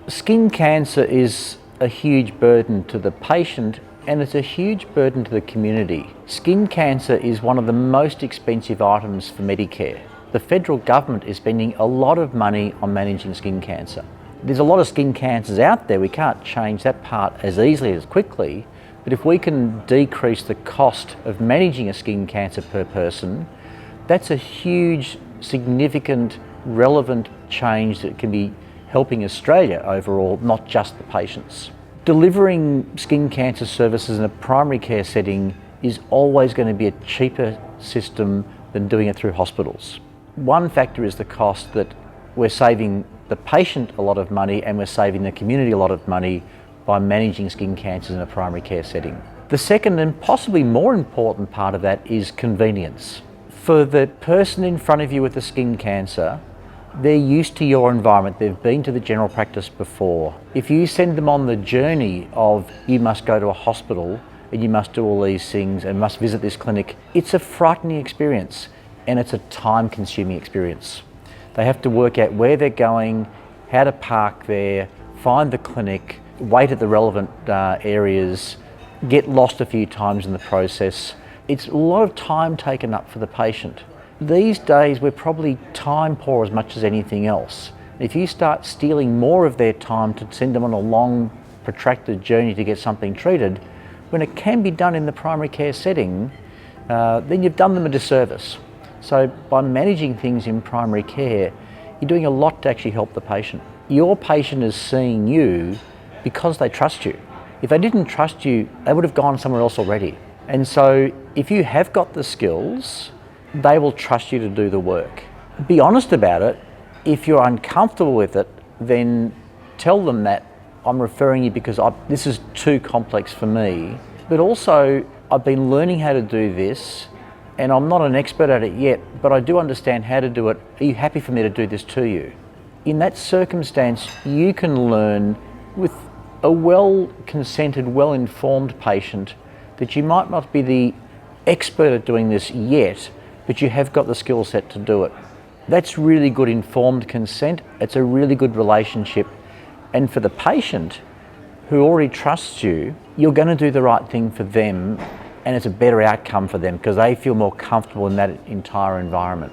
Skin cancer is a huge burden to the patient and it's a huge burden to the community. Skin cancer is one of the most expensive items for Medicare. The federal government is spending a lot of money on managing skin cancer. There's a lot of skin cancers out there. We can't change that part as easily as quickly, but if we can decrease the cost of managing a skin cancer per person, that's a huge, significant, relevant change that can be helping Australia overall, not just the patients. Delivering skin cancer services in a primary care setting is always going to be a cheaper system than doing it through hospitals. One factor is the cost, that we're saving the patient a lot of money and we're saving the community a lot of money by managing skin cancers in a primary care setting. The second and possibly more important part of that is convenience. For the person in front of you with the skin cancer, they're used to your environment, they've been to the general practice before. If you send them on the journey of you must go to a hospital and you must do all these things and must visit this clinic, it's a frightening experience and it's a time-consuming experience. They have to work out where they're going, how to park there, find the clinic, wait at the relevant areas, get lost a few times in the process. It's a lot of time taken up for the patient. These days we're probably time poor as much as anything else. If you start stealing more of their time to send them on a long, protracted journey to get something treated, when it can be done in the primary care setting, then you've done them a disservice. So by managing things in primary care, you're doing a lot to actually help the patient. Your patient is seeing you because they trust you. If they didn't trust you, they would have gone somewhere else already. And so if you have got the skills, they will trust you to do the work. Be honest about it. If you're uncomfortable with it, then tell them that I'm referring you because this is too complex for me. But also, I've been learning how to do this and I'm not an expert at it yet, but I do understand how to do it. Are you happy for me to do this to you? In that circumstance, you can learn with a well-consented, well-informed patient that you might not be the expert at doing this yet, but you have got the skill set to do it. That's really good informed consent. It's a really good relationship. And for the patient who already trusts you, you're going to do the right thing for them and it's a better outcome for them because they feel more comfortable in that entire environment.